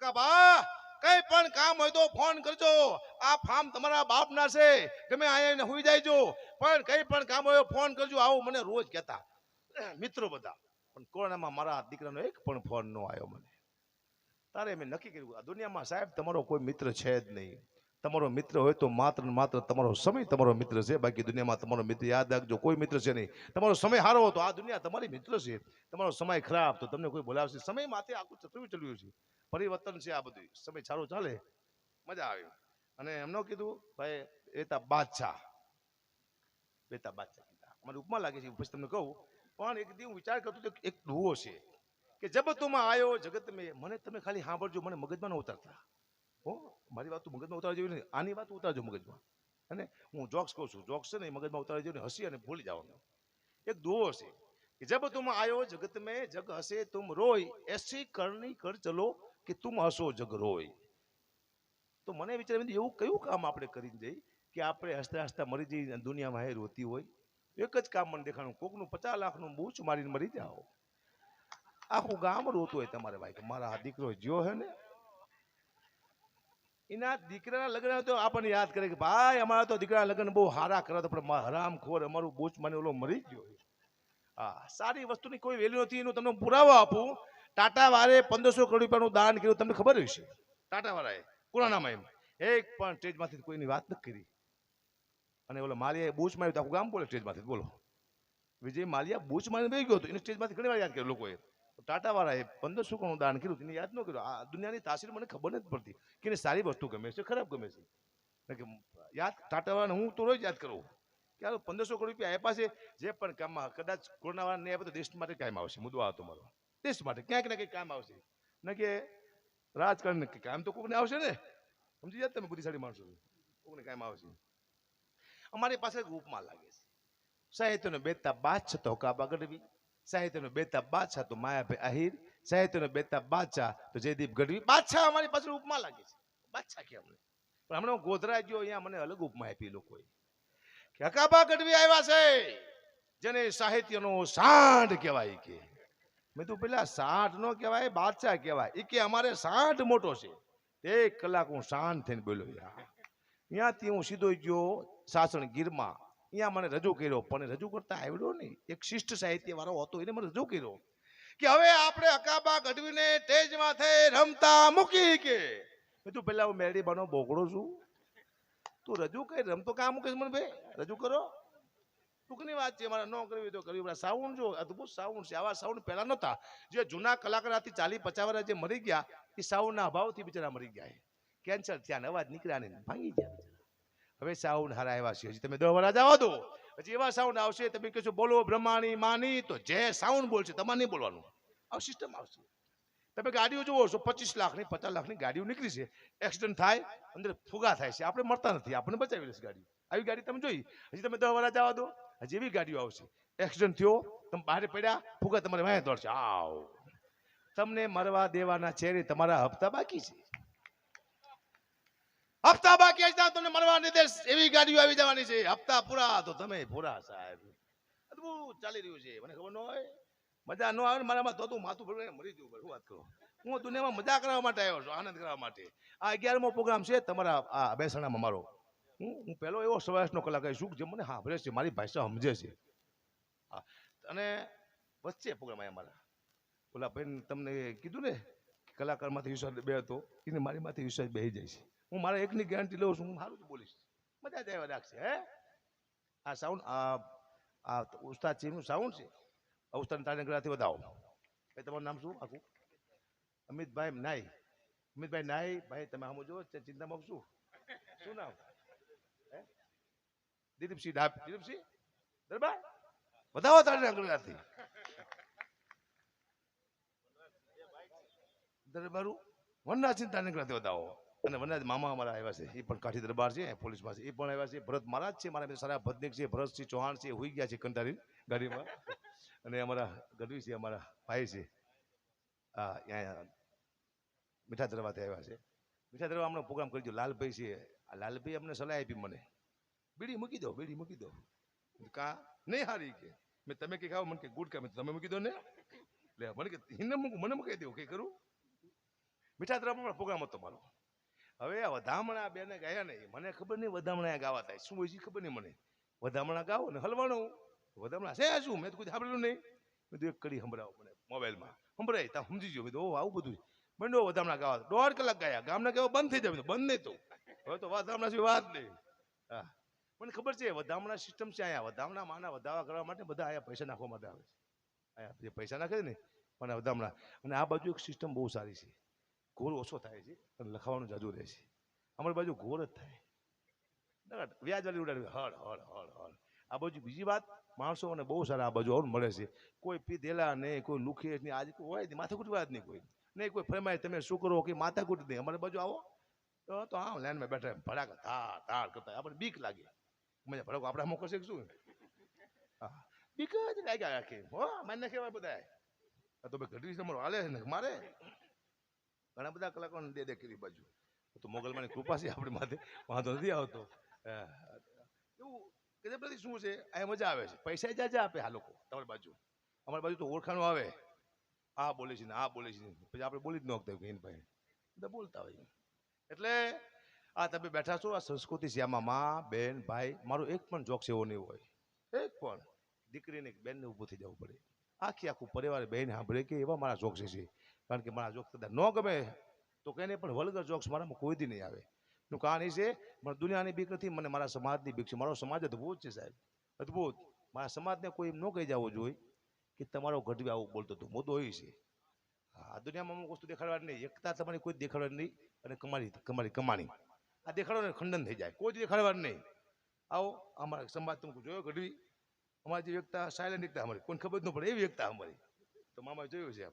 કાકા બા કઈ પણ કામ હોય તો ફોન કરજો, આ ફાર્મ તમારા બાપના છે, તમે આવીને હુઈ જાયજો, પણ કઈ પણ કામ હોય ફોન કરજો, આવું મને રોજ કહેતા મિત્રો બધા. પણ કોરોનામાં મારા દીકરાનો એક પણ ફોન ન આવ્યો મને. તારે મેં નક્કી કર્યું આ દુનિયામાં સાહેબ તમારો કોઈ મિત્ર છે જ નહીં. તમારો મિત્ર હોય તો માત્ર ને માત્ર તમારો સમય તમારો મિત્ર છે, બાકી દુનિયામાં તમારો મિત્ર યાદ રાખજો કોઈ મિત્ર છે નહીં. તમારો સમય સારો હતો આ દુનિયા તમારી મિત્ર છે, તમારો સમય ખરાબ તો તમને કોઈ બોલાવશે. સમય માથે આખું ચલ્યું છે, પરિવર્તન છે આ બધું. સમય સારો ચાલે મજા આવે. અને એમનો કીધું ભાઈ બેતા બાદશાહ કીધા મને ઉપમા લાગે છે પછી તમને કહું. પણ એક દી હું વિચાર કરતો તો એક ડૂવો છે કે જબ તુમ આયો જગત મેં. મને તમે ખાલી સાંભળજો, મને મગજમાં ન ઉતારતા હો. મારી વાત મગજમાં ઉતારવા જેવી નહીં, આની વાત ઉતારજો મગજમાં. અને હું જોક્સ કહું છું, જોક્સ છે ને મગજમાં ઉતારવા જેવી હસી અને ભૂલી જવાનું. એક દુઓ છે કે જબ તુમ આયો જગત મેં જગ હસે તુમ રોય, એસી કરણી કર ચલો કે તુમ હસો જગ રોય. તો મને વિચાર એવું કયું કામ આપણે કરીને જઈ કે આપણે હસતા હસતા મરી જઈ દુનિયામાં હે રોતી હોય. એક જ કામ મને દેખાણું, કોકનું 50 લાખનું બૂચ મારીને મરી જાઓ. આખું ગામ રોતું હોય તમારે ભાઈ કે મારા આ દીકરો જ્યો હે ને. એના દીકરાના લગ્ન તો આપણને યાદ કરે કે ભાઈ અમારા તો દીકરાના લગ્ન બહુ સારા કર્યા તો પણ હરામખોર અમારું બૂચ માને ઓલો મરી ગયો. હા, સારી વસ્તુની કોઈ વેલ્યુ નથી. એનું તમને પુરાવો આપું. ટાટા વાળે 1500 કરોડ રૂપિયાનું દાન કર્યું, તમને ખબર હશે. ટાટા વાળાએ કોરોનામાં એમ એક પણ સ્ટેજમાંથી કોઈની વાત નથી કરી. અને ઓલો માલિયાએ બૂચ માર્યું તો આખું ગામ બોલે સ્ટેજમાંથી. બોલો, વિજય માલિયા બૂચ મારીને બેસી ગયો હતો, એને સ્ટેજમાંથી ઘણી વાર યાદ કર્યું લોકોએ. ટાટા વાળાએ 1500 કરોડનું દાન કર્યું, એને યાદ ન કર્યું. આ દુનિયાની તાસીર મને ખબર નથી પડતી કે એને સારી વસ્તુ ગમે છે ખરાબ ગમે છે. યાદ ટાટા વાળાને હું તો રોજ યાદ કરું કે 1500 કરોડ રૂપિયા આપ્યા છે, જે પણ કામમાં કદાચ કોરોના વાળા નહીં આપે તો દેશ માટે કામ આવશે. મુદ્દો હતો મારો, દેશ માટે ક્યાંક ને કંઈક કામ આવશે. ન કે રાજકારણ કામ તો કોઈને આવશે ને. સમજી જાય તમે બુદ્ધિશાળી માણસો, કોઈને કામ આવશે. અમારી પાસે ગ્રુપમાં લાગે છે સાહિત્યનો બેતા બાદશાહ તો કાબા ગઢવી, સાહિત્યનો બેતા બાદશાહ તો માયાભાઈ આહિર, સાહિત્યનો બેતા બાદશાહ તો જયદીપ ગઢવી. બાદશાહ અમારી પાસે ઉપમા લાગે છે, બાદશાહ કે અમને. પણ હમણાં હું ગોધરા ગયો, અહીંયા મને અલગ ઉપમા આપી લોકોએ કે હકાબા ગઢવી આવ્યા છે જેને સાહિત્યનો સાંઢ કહેવાય. કે મેં તું પેલા સાંઢ નો કહેવાય, બાદશાહ કહેવાય. એ કે અમારે સાંઢ મોટો છે. 1 કલાક હું શાંત થઈને બોલ્યો. ત્યાંથી હું સીધો ગયો સાસણ ગીરમાં, અહીંયા મને રજૂ કર્યો. પણ રજૂ કરતા આવડ્યો નહીં, એક શિષ્ટ સાહિત્ય વાળો હતો, એને મને રજૂ કર્યો કે હવે આપણે હકાબા ગઢવીને સ્ટેજ માથે રમતા મૂકી. કે મેં તું પેલા હું મેરડી બાનો બોકડો છું, તું રજૂ કરી રમતો કામ મૂકીશ મને ભાઈ, રજૂ કરો. ટૂંકની વાત છે, મારે ન કરવી તો કરવી. સાઉન્ડ જો અદભુત સાઉન્ડ છે, આવા સાઉન્ડ પહેલા નહોતા. જે જૂના કલાકાર હતી 40-50 વર્ષ જે મરી ગયા, એ સાઉન્ડના અભાવથી બિચારા મરી ગયા. કેન્સર થયા, અવાજ નીકળ્યા ને ભાંગી ગયા. હવે સાઉન્ડ હારા આવ્યા છે, હજી તમે 10 વર્ષ જવા દો, હજી એવા સાઉન્ડ આવશે. તમે કહેશો બોલો બ્રહ્માણી માની, તો જે સાઉન્ડ બોલશે તમારે નહીં બોલવાનું, આ સિસ્ટમ આવશે. તમે ગાડીઓ જુઓ છો 25 લાખની 50 લાખની ગાડીઓ નીકળી છે, એક્સિડન્ટ થાય, અંદર ફુગા થાય છે, આપણે મળતા નથી, આપણે બચાવી લેશે ગાડી. આવી ગાડી તમે જોઈ, હજી તમે 10 વર્ષ જવા દો, હજી એવી ગાડીઓ આવશે. એક્સિડન્ટ થયો, તમે બહાર પડ્યા, ફુગા તમારે વાંહે દોડશે. આવ તમને મરવા દેવાના છે ને, તમારા હપ્તા બાકી છે. હપ્તા બાકી હશે તમને મરવા નહીં દે એવી ગાડીઓ આવી જવાની છે. હપ્તા પૂરા તો તમે પૂરા સાહેબ. અદભુત ચાલી રહ્યું છે. મને ખબર ન હોય, મજા ન આવે ને મારામાં તો તું માથું ફરીને મરી જવું. શું વાત કરો, હું દુનિયામાં મજા કરવા માટે આવ્યો છું, આનંદ કરવા માટે. આ 11મો પ્રોગ્રામ છે તમારા આ મહેસાણામાં મારો. હું પહેલો એવો સવાસનો કલાકાર છું જે મને સાંભળે છે, મારી ભાષા સમજે છે. અને વચ્ચે પ્રોગ્રામ આવ્યા મારા ઓલા ભાઈ તમને કીધું ને કલાકારમાંથી વિશ્વાસ બે હતો, એને મારી માંથી વિશ્વાસ બેસી જાય છે. હું મારા એકની ગેરંટી લઉં છું, હું સારું જ બોલીશ, મજા જ આવ્યા રાખશે. હે આ સાઉન્ડ આ ઉસ્તાદ સિંહનું સાઉન્ડ છે. ઉસ્તાદ તારણગઢથી વધાવો. ભાઈ તમારું નામ શું આખું? અમિતભાઈ નાઈ. અમિતભાઈ નાઈ ભાઈ, તમે આમ જો ચિંતામાં શું શું નામ? દિલીપસિંહ ડાબ. દિલીપસિંહ દરબાર વધાવો તારણગઢથી. દરબારું વનરાજસિંહ તારણગઢથી વધાવો. અને વનરાજ મામા અમારા આવ્યા છે, એ પણ કાઠી દરબાર છે, પોલીસમાં છે, એ પણ આવ્યા છે. ભરત મહારાજ છે, મારા સારા ભદ્નિક છે, ભરતસિંહ ચૌહાણ છે, હોઈ ગયા છે કંટારી ગાડીમાં. અને અમારા ગઢવી છે, અમારા ભાઈ છે, હા ત્યાં મીઠા દરવાથી આવ્યા છે. મીઠા દરવા હમણાં પ્રોગ્રામ કરી દો. લાલભાઈ છે, આ લાલભાઈ અમને સલાહ આપી મને, બીડી મૂકી દો, બીડી મૂકી દો. કા નહીં હારી કે મેં તમે કે ખાવ, મને કે ગુડ કા, તમે મૂકી દો ને. લે મને કે હિન્ને મૂકું, મને મૂકી દેવું કઈ કરું. મીઠા દ્રામણ પ્રોગ્રામ હતો મારો. હવે આ વધામણા બેને ગાયા નહીં, મને ખબર નહીં વધામણા ગાવા થાય શું હોય છે ખબર નહીં મને. વધામણા ગાવો ને હલવાણું વધામણા છે શું, મેં તો કોઈ સાંભળેલું નહીં. મેં તો એક કડી સંભળાવો મને મોબાઈલમાં સંભળાય ત્યાં સમજી ગયો. મેં આવું બધું મંડો વધામણા ગાવા. 1.5 કલાક ગાયા. ગામના કેવા બંધ થઈ જાય, બંધ નહીં તો હવે તો વધામણા સિવાય વાત નહીં. હા મને ખબર છે વધામણા સિસ્ટમ છે અહીંયા. વધામણા માના વધાવા કરવા માટે બધા અહીંયા પૈસા નાખવા માટે આવે છે. અહીંયા જે પૈસા નાખે છે ને મને વધામણા. અને આ બાજુ એક સિસ્ટમ બહુ સારી છે, ઘોર ઓછો થાય છે અને લખાવાનું જાજુ રહે છે. અમારી બાજુ ઘોર જ થાય, વ્યાજ વાળી ઉડાડવી હળ હળ હળ હળ. આ બાજુ બીજી વાત, માણસોને બહુ સારા આ બાજુ આવું મળે છે. કોઈ પીધેલા નહીં, કોઈ લુખે નહીં, આજે કોઈ હોય નહીં, માથાકૂટ વાત નહીં, કોઈ નહીં કોઈ ફરમાય તમે શું કરો કે માથાકૂટ નહીં. અમારી બાજુ આવો તો આમ લાઈનમાં બેઠા ભડાકા ધાર ધાર કરતા આપણે બીક લાગે. મજા ભડાકો આપણે આમ કરશે શું? હા બીક જ લાગ્યા રાખી હો માન્ય કહેવાય બધા. તો ભાઈ ઘડી તમારો હાલે છે ને મારે ઘણા બધા કલાકારોને દે કરી બાજુ તો મોગલમાની કૃપા છે આપણી માથે, વાંધો નથી આવતો. એવું કે બધી શું છે આ મજા આવે છે. પૈસા જાજા આપે આ લોકો તમારી બાજુ. અમારી બાજુ તો ઓળખાણું આવે, આ બોલે છે ને આ બોલે છે, પછી આપણે બોલી જ ન શકતા કઈ ભાઈ બધા બોલતા હોય. એટલે આ તમે બેઠા છો આ સંસ્કૃતિ છે, આમાં મા બેન ભાઈ મારો એક પણ જોક્સ એવો નહીં હોય, એક પણ. દીકરીને બેનને ઊભું થઈ જવું પડે, આખું પરિવાર બેન સાંભળે કે એવા મારા જોક્સ છે. કારણ કે મારા જોક્સ કદાચ ન ગમે તો કઈને પણ વલ્ગર જોક્સ મારામાં કોઈ દી નહીં આવે. નું કારણ એ છે મને દુનિયાની બીક નથી, મને મારા સમાજની બીક છે. મારો સમાજ અદભુત છે સાહેબ, અદભુત. મારા સમાજને કોઈ એમ ન કહી જવું જોઈએ કે તમારો ગઢવી આવું બોલતો હતો. મુદ્દો એ છે આ દુનિયામાં અમુક વસ્તુ દેખાડવાની નહીં, એકતા તમારી કોઈ દેખાડવાની નહીં, અને તમારી કમાણી આ દેખાડવાનું ખંડન થઈ જાય, કોઈ દેખાડવાનું નહીં. આવો અમારા સમાજ તમે જોયો ગઢવી, અમારી જે એકતા સાયલેન્ટ એકતા અમારી કોઈને ખબર જ ન પડે એવી એકતા અમારી. તો મામા જોયું છે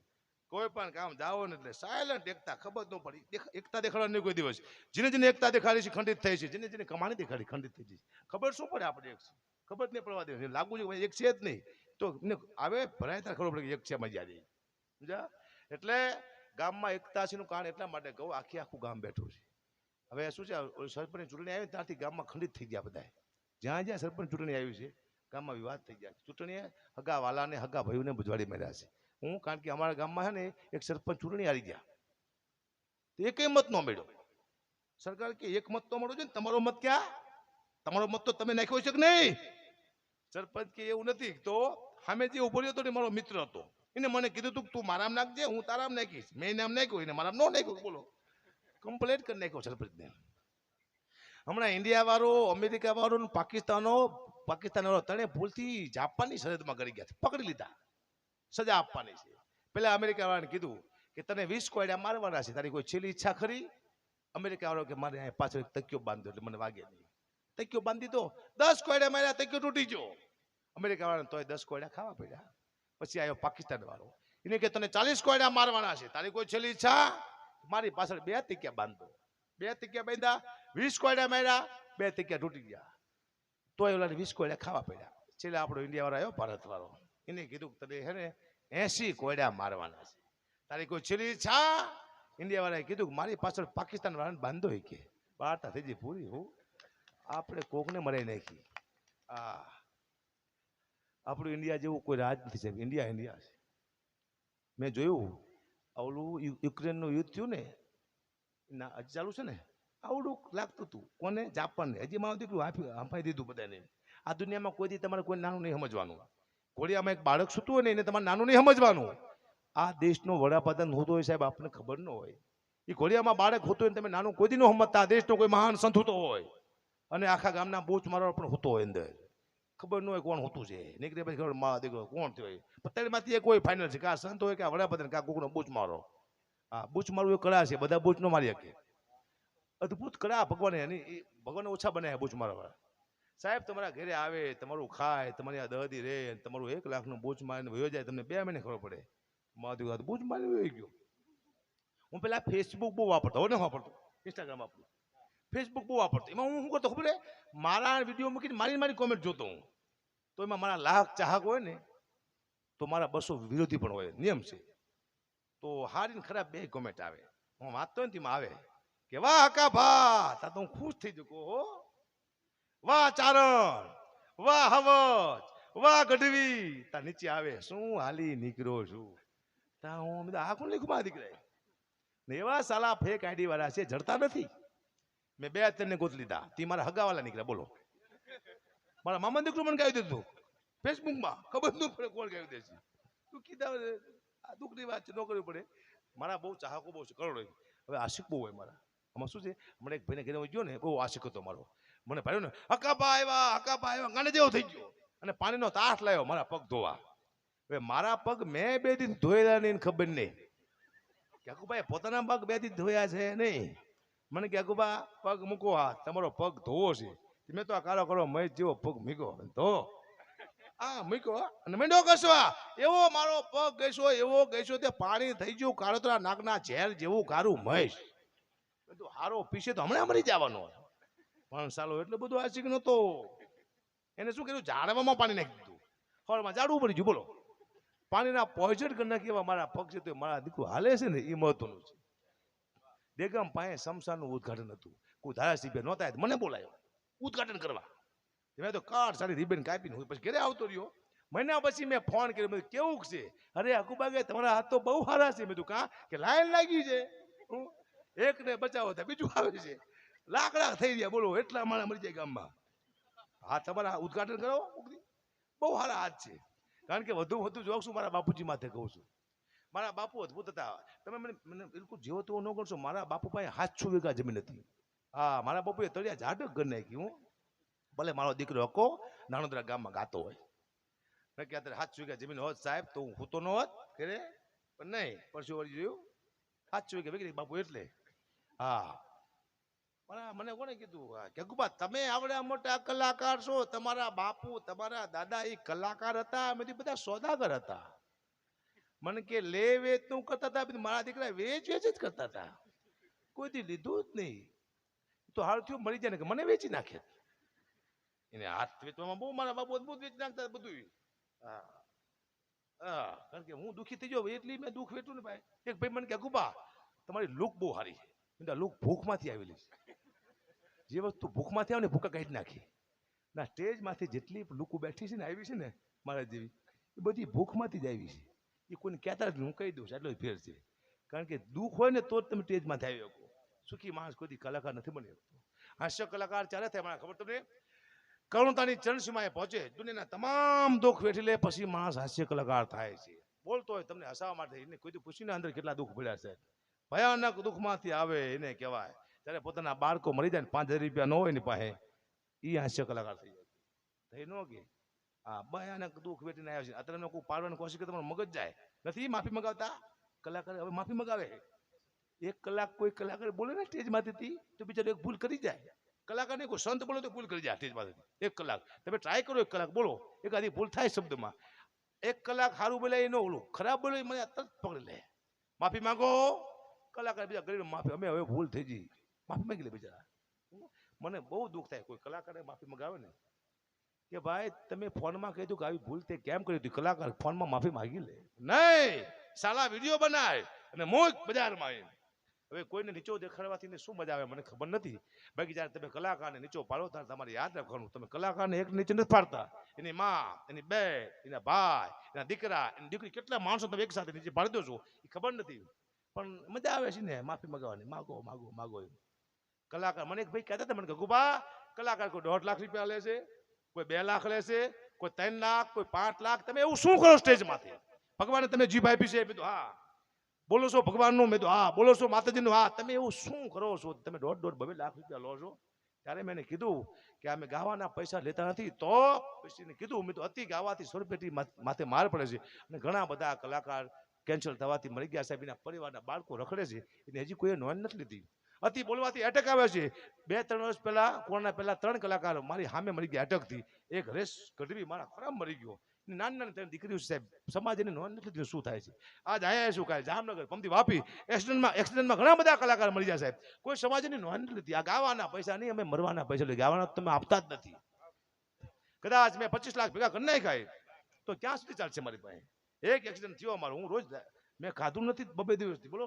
કોઈ પણ કામ જાઓ ને એટલે સાયલેન્ટ એકતા, ખબર જ ન પડી. એકતા દેખાડવાની નહીં કોઈ દિવસ. જેને જેને એકતા દેખાડી છે ખંડિત થઈ છે, જેને જેને કમાણી દેખાડી ખંડિત થઈ છે. ખબર શું પડે આપણે એક ખબર જ નહીં પડવા દે, લાગુ છે એક છે જ નહીં તો આવે ભરાય ત્યારે ખબર પડે કે એક છે મજા આવી સમજા. એટલે ગામમાં એકતા છે નું કારણ એટલા માટે કહું આખું ગામ બેઠું છે. હવે શું છે સરપંચની ચૂંટણી આવી ત્યારથી ગામમાં ખંડિત થઈ ગયા બધા. જ્યાં જ્યાં સરપંચ ચૂંટણી આવી છે ગામમાં વિવાદ થઈ ગયા. ચૂંટણીએ હગા વાલાને હગા ભાઈઓને બુજવાડી મળ્યા છે. હું કારણ કે અમારા ગામમાં છે ને એક સરપંચ ચૂંટણી હારી ગયા તો એક મત ન મળ્યો. સરકાર કે એક મત તો મળ્યો છે ને, તમારો મત ક્યાં? તમારો મત તો તમે નાખ્યો છે કે નહીં? સરપંચ કે એવું નથી. તો સામે જે ઉભો રહ્યો હતો ને મારો મિત્ર હતો, એને મને કીધું તું તું મારામ નાખજે, હું તારામ નાખીશ. મેં નામ નાખ્યું એને મારામ ન નાખ્યું. બોલો કમ્પ્લેટ કરી નાખ્યો સરપંચને. હમણાં ઇન્ડિયા વાળો, અમેરિકા વાળો, પાકિસ્તાન વાળો તને ભૂલથી જાપાનની સરહદમાં કરી ગયા, પકડી લીધા, સજા આપવાની છે. પેલા અમેરિકા વાળાને કીધું કે તને 20 કોયડા મારવાના છે, તારી કોઈ છેલ્લી ઈચ્છા ખરી? અમેરિકા વાળો કે મારે અહીંયા પાછળ તકિયો બાંધો એટલે મને વાગે નહીં. તકિયો બાંધી દો, 10 કોયડા માર્યા, તકિયો તૂટી ગયો. અમેરિકા વાળાને તોય 10 કોયડા ખાવા પડ્યા. પછી આવ્યો પાકિસ્તાન વાળો, એને કે તને 40 કોયડા મારવાના છે, તારી કોઈ છેલ્લી ઈચ્છા? મારી પાછળ 2 તકિયા બાંધો. 2 તકિયા બાંધ્યા, 20 કોયડા માર્યા, 2 તકિયા તૂટી ગયા. તોય ઓલાને 20 કોયડા ખાવા પડ્યા. છેલ્લે આપણો ઇન્ડિયા વાળો આવ્યો, ભારત વાળો, એને કીધું તને હે ને 80 કોયડા મારવાના છે, તારી કોઈ છેલ્લી ઈચ્છા? ઇન્ડિયા વાળાએ કીધું મારી પાછળ પાકિસ્તાન વાળાને બાંધો કે વાર્તા થઈ ગઈ પૂરી. હું આપણે કોકને મરાઈ નાખી. આપણું ઇન્ડિયા જેવું કોઈ રાજ નથી સાહેબ. ઇન્ડિયા ઇન્ડિયા છે. મેં જોયું આવડું યુક્રેનનું યુદ્ધ થયું ને હજી ચાલુ છે ને, આવડું લાગતું હતું કોને? જાપાનને. હજી મારું દીકરું હાંફાઈ દીધું બધાને. આ દુનિયામાં કોઈથી તમારે કોઈ નાનું નહીં સમજવાનું. ઘોડિયામાં એક બાળક સૂતું હોય ને એને તમારે નાનું નહીં સમજવાનું. આ દેશનો વડાપ્રધાન હોતો હોય સાહેબ, આપણને ખબર ન હોય. એ ઘોડિયામાં બાળક હોતું હોય ને તમે નાનું કોઈ દી ન સમજતા. આ દેશનો કોઈ મહાન સંત હોતો હોય અને આખા ગામના બૂચ મારવા પણ હોતો હોય, અંદર ખબર ન હોય કોણ હોતું છે. નીકળે પછી ખબર મા દીકરો કોણ થયો. પત્તાળીમાંથી એક કોઈ ફાઇનલ છે કે આ સંત હોય કે આ વડાપ્રધાન કે આ કોકનો બૂચ મારો. હા બૂચ મારવું એ કળા છે, બધા બૂચ ન મારી શકે. અદભુત કળા ભગવાને એની, ભગવાને ઓછા બનાવ્યા બૂચ મારવા. સાહેબ તમારા ઘરે આવે, તમારું ખાય, તમારી આ દહદી રહે, તમારું 1 લાખનું બૂચ મારીને વયો જાય, તમને 2 મહિને ખબર પડે મારું બૂચ મારી વહી ગયો. હું પેલા ફેસબુક બહુ વાપરતો, હવે ન વાપરતો, ઇન્સ્ટાગ્રામ વાપરું. ફેસબુક બહુ વાપરતો. એમાં હું શું કરતો ખબર? મારા વિડીયો મૂકીને મારી કોમેન્ટ જોતો હું. તો એમાં મારા લાખ ચાહક હોય ને તો મારા 200 વિરોધી પણ હોય, નિયમ છે. તો હારી ને ખરાબ 2 કોમેન્ટ આવે. હું વાંચતો ને તેમાં આવે કે વાહ હકા ભા, તા તો હું ખુશ થઈ જઉં. હો વાહ ચારણ, વાહ હવજ, વાહ ગઢવી. તા નીચે આવે શું હાલી નીકળો છું. તા હું આ કોણ લખ્યું મારા દીકરાએ? ને એવા સાલા ફેક આઈડી વાળા છે જડતા નથી. મેં 2-3 ને ગોત લીધા તે મારા હગાવાલા નીકળ્યા. બોલો, મારા મામા દીકરું મને કહી દીધું ફેસબુકમાં, ખબર ન પડે કોણ કહી દે છે. તું કીધા આ દુઃખની વાત છે, ન કરવી પડે. મારા બહુ ચાહકો બહુ છે, કરોડો. હવે આશિક બહુ હોય મારા. આમાં શું છે, હમણાં એક ભાઈને ઘરે ગયો ને, બહુ આશિક હતો મારો. મને ભાઈ ને હકાપા આવ્યા ગાંડે જેવો થઈ ગયો અને પાણીનો તાસ લાવ્યો મારા પગ ધોવા. હવે મારા પગ મેં 2 દિન ધોયેલા નહીં, ખબર નહીં કે અકુભાઈ પોતાના પગ 2 દિન ધોયા છે નહીં. મને કે અકુબા પગ મૂકો, હાથ તમારો પગ ધોવો છે. મેં તો આ કાળો કાળો મહેશ જેવો પગ મૂક્યો ધો મૂક્યો અને મેંડો ઘસવા. એવો મારો પગ ગઈશો તે પાણી થઈ ગયું કાળોતરા નાકના ઝેર જેવું કારું મહેશ. બધું હારો પીશે તો હમણાં મરી જવાનો. પણ સાલો એટલું બધું આશિક નતો. એને શું કર્યું, ઝાડવામાં પાણી નાખી દીધું. હળમાં ઝાડવું પડી ગયું. બોલો, પાણીના પોઈઝન કરી નાખી મારા પગ છે તો મારા દીકરું હાલે છે ને એ મહત્વનું છે. દેગમ પાસે શમશાનનું ઉદઘાટન હતું. કોઈ ધારાસભ્ય નહોતા, મને બોલાયો ઉદઘાટન કરવા. મેં તો કાટ સારી રિબન કાપીને પછી ઘરે આવતો રહ્યો. મહિના પછી મેં ફોન કર્યો, મેં કેવું છે? અરે અકુબા કે તમારા હાથ તો બહુ સારા છે. મેં તું કાં કે લાઈન લાગી છે, એકને બચાવો થાય બીજું આવે છે, લાકડા થઈ ગયા. બોલો, એટલા માણસ મરી જાય ગામમાં. હા, તમારા ઉદઘાટન કરો, બહુ સારા હાથ છે. કારણ કે વધુ જોઉં મારા બાપુજી માથે કહું છું. મારા બાપુ અદભુત હતા. તમે મને બિલકુલ જેવો તેવો ન કરશો. મારા બાપુ પાસે 700 વીઘા જમીન હતી. હા, મારા બાપુએ તળિયા ઝાડક કરી નાખ્યું. ભલે મારો દીકરો હકો નાનોદરા ગામમાં ગાતો હોય ને કે અત્યારે 700 વીઘા જમીન હોત સાહેબ તો હું હોતો ન હોત ઘરે, પણ નહીં. પરસું વળી જોયું 700 વીઘા વેગડી બાપુ એટલે. હા, મને કોને કીધું કે અકુબા તમે આવડા મોટા કલાકાર છો, તમારા બાપુ તમારા દાદા એ કલાકાર હતા, અમે બધા સોદાગર હતા. મને કે લે વેચ નું કરતા હતા, મારા દીકરા વેચ જ કરતા હતા. કોઈથી લીધું જ નહીં. તો હાલ થયું મરી જાય ને કે મને વેચી નાખે. એને હાથ વેચવામાં બહુ મારા બાપુ અદભુત વેચી નાખતા બધું. હા, કારણ કે હું દુઃખી થઈ ગયો એટલી મેં દુઃખ વેઠું ને ભાઈ. એક ભાઈ મને કે અકુબા તમારી લુક બહુ સારી છે. લુક ભૂખમાંથી આવેલી છે. જે વસ્તુ ભૂખમાંથી આવે ને ભૂખા કાઢી નાખી. ના, સ્ટેજમાંથી જેટલી લુકો બેઠી છે ને આવી છે ને મારા જેવી, એ બધી ભૂખમાંથી જ આવી છે. એ કોઈને કહેતા જ હું કહી દઉં છું, એટલો જ ફેર છે. કારણ કે દુઃખ હોય ને તો જ તમે સ્ટેજમાંથી આવી શકો. સુખી માણસ કોઈ કલાકાર નથી બની શકતો. હાસ્ય કલાકાર ચાલે થાય મને ખબર તમને. કરુણતાની ચરણસીમાએ પહોંચે, દુનિયાના તમામ દુઃખ વેઠી લે પછી માણસ હાસ્ય કલાકાર થાય છે. બોલતો હોય તમને હસાવવા માટે. એને કોઈ પૂછીને અંદર કેટલા દુઃખ પડ્યા છે. ભયાનક દુઃખમાંથી આવે એને કહેવાય. ત્યારે પોતાના બાળકો મરી જાય ને 5000 રૂપિયા ન હોય ને પાસે, એ હાસ્ય કલાકાર થઈ જાય. થઈ ન કે હા, ભયાનક દુઃખ વેઠીને આવ્યા છે. અત્યારે કોઈ પાડવાની કોશિશ કરે તમારું મગજ જાય. નથી માફી મગાવતા કલાકાર, હવે માફી મગાવે. 1 કલાક કોઈ કલાકાર બોલે ને સ્ટેજમાંથી તો બિચારો એક ભૂલ કરી જાય. કલાકાર નહીં, કોઈ સંત બોલો તો ભૂલ કરી જાય સ્ટેજમાંથી. 1 કલાક તમે ટ્રાય કરો, 1 કલાક બોલો, એકાદી ભૂલ થાય શબ્દમાં. 1 કલાક સારું બોલે એ ન ઓલું ખરાબ બોલે મને તરત પકડી લે. માફી માંગો. કલાકાર બીજા ગરીબ માફી, અમે હવે ભૂલ થઈ ગઈ, માફી માંગી લે બિચારા. મને બહુ દુઃખ થાય કોઈ કલાકારે માફી મગાવે ને કે ભાઈ તમે ફોનમાં કહી દઉં કે આવી ભૂલ તે કેમ કરી હતી. કલાકાર ફોનમાં માફી માંગી લે. નહીં, સાલા વિડીયો બનાય અને મોજ બજારમાં આવીને. હવે કોઈને નીચો દેખાડવાથી શું મજા આવે મને ખબર નથી. બાકી જ્યારે તમે કલાકારને નીચો પાડો ત્યારે તમારે યાદ રાખવાનું, તમે કલાકારને એક નીચે નથી પાડતા. એની માં, એની બેન, એના ભાઈ, એના દીકરા, એની દીકરી, કેટલા માણસો તમે એક સાથે નીચે પાડી દો છો એ ખબર નથી. પણ મજા આવે છે ને માફી મગાવવાની. માગો માગો માગો એમ. કલાકાર મને એક ભાઈ કહેતા હતા, મને ગગુબા કલાકાર કોઈ 1.5 લાખ રૂપિયા લે છે, કોઈ 2 લાખ લે છે, કોઈ 3 લાખ, કોઈ 5 લાખ. તમે એવું શું કરો સ્ટેજમાંથી? ભગવાને તમે જીભ આપી છે? મેં તો હા. બોલો છો ભગવાનનું? મેં તો હા. બોલો છો માતાજીનું? હા. તમે એવું શું કરો છો? તમે 1.5-2 લાખ રૂપિયા લો છો? ત્યારે મેં કીધું કે અમે ગાવાના પૈસા લેતા નથી. તો પછી કીધું મેં તો અતિ ગાવાથી સ્વરપેટી માથે માર પડે છે અને ઘણા બધા કલાકાર કેન્સર થવાથી મરી ગયા સાહેબ. એના પરિવારના બાળકો રખડે છે, એને હજી કોઈ નોંધ નથી લીધી. અતિ બોલવાથી એટેક આવે છે. 2-3 વર્ષ પહેલા કોરોના પહેલા 3 કલાકાર મારી સામે મરી ગયા અટકથી. એક હરેશ ગઢવી મારા ખરાબ મરી ગયો. નાની નાની 3 દીકરીઓ સાહેબ. સમાજ એને નોંધ નથી લીધી શું થાય છે. આજ આયા શું કાંઈ જામનગર પમતી વાપી એક્સિડન્ટમાં ઘણા બધા કલાકાર મરી ગયા સાહેબ. કોઈ સમાજની નોંધ નથી લીધી. આ ગાવાના પૈસા નહીં, અમે મરવાના પૈસા લઈ. ગાવાના તમે આપતા જ નથી. કદાચ મેં 25 લાખ ભેગા કરી નાખ્યા તો ક્યાં સુધી ચાલશે મારી પાસે? એક એક્સિડન્ટ થયો મારો, હું રોજ મેં ખાધું નથી 2 દિવસથી. બોલો,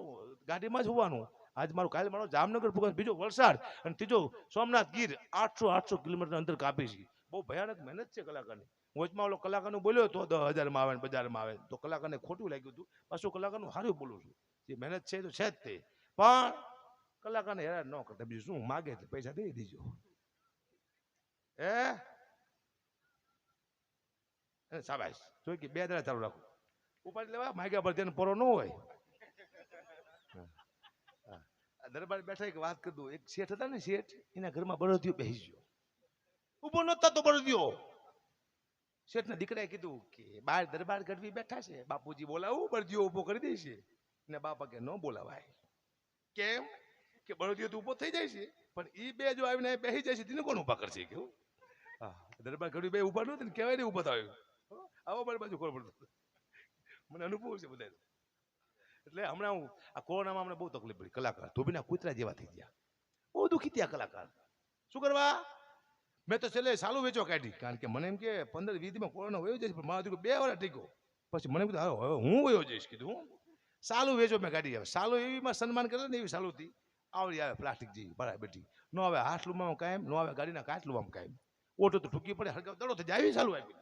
ગાડીમાં જ હોવાનું. આજ મારું કાલે મારો જામનગર પૂગા, બીજો વલસાડ અને ત્રીજો સોમનાથ ગીર. 800 કિલોમીટર અંતર કાપી છે. બહુ ભયાનક મહેનત છે કલાકારની. વચમાં ઓલો કલાકારનું બોલ્યો તો 10,000 આવે ને બજારમાં આવે તો કલાકારને ખોટું લાગ્યું હતું. પાછું કલાકારનું સારું બોલું છું. જે મહેનત છે તો છે જ તે. પણ કલાકારને હેરાન ન કરતા, બીજું શું માગે એટલે પૈસા દઈ દીજો. શાબાશ, જોઈ કે 2 દાડા ચાલુ રાખો, ઉપાડી લેવા માગ્યા પર તેનો પરો ન હોય. દરબાર બેઠા એક વાત કરી દઉં. એક શેઠ હતા ને, શેઠ, એના ઘરમાં બળદિયો બેસી ગયો, ઉભો નતો તો બળદિયો. શેઠના દીકરાએ કીધું કે બહાર દરબાર ગઢવી બેઠા છે, બાપુજી બોલાવું, બળદિયો ઉભો કરી દેશે. ને બાપા કે ન બોલાવાય. કેમ? કે બળદિયો તો ઉભો થઈ જાય છે, પણ એ બે જો આવીને બેસી જાય છે, તેને કોણ ઉભા કરશે? કેવું? હા, દરબાર ગઢવી બે ઉભા નહોતું ને, કહેવાય ને ઉભા થયું. આવો મારી બાજુ ખબર પડતો, મને અનુભવ છે બધા. એટલે હમણાં હું આ કોરોનામાં અમને બહુ તકલીફ પડી. કલાકાર ધોબીના કૂતરા જેવા થઈ ગયા, બહુ દુઃખી થયા કલાકાર. શું કરવા? મેં તો છેલ્લે સાલું વેચો કાઢી, કારણ કે મને એમ કે 15-20 કોરોના વયો જઈશ, પણ મારા દીકરો 2 વાર ટીકો. પછી મને કીધું હવે હું વયો જઈશ, કીધું હું સાલું વેચો મેં કાઢી. આવે સાલું એવીમાં સન્માન કરે ને, એવી સાલું હતી, આવડી આવે પ્લાસ્ટિક જેવી બરાબર બેઠી, ન આવે હાથલુમાં કાયમ, ન આવે ગાડીના કાચલુમાં કાયમ, ઓટો તો ઠૂકી પડે, હરગાવ દડો થઈ જાય, આવી સાલું આપી.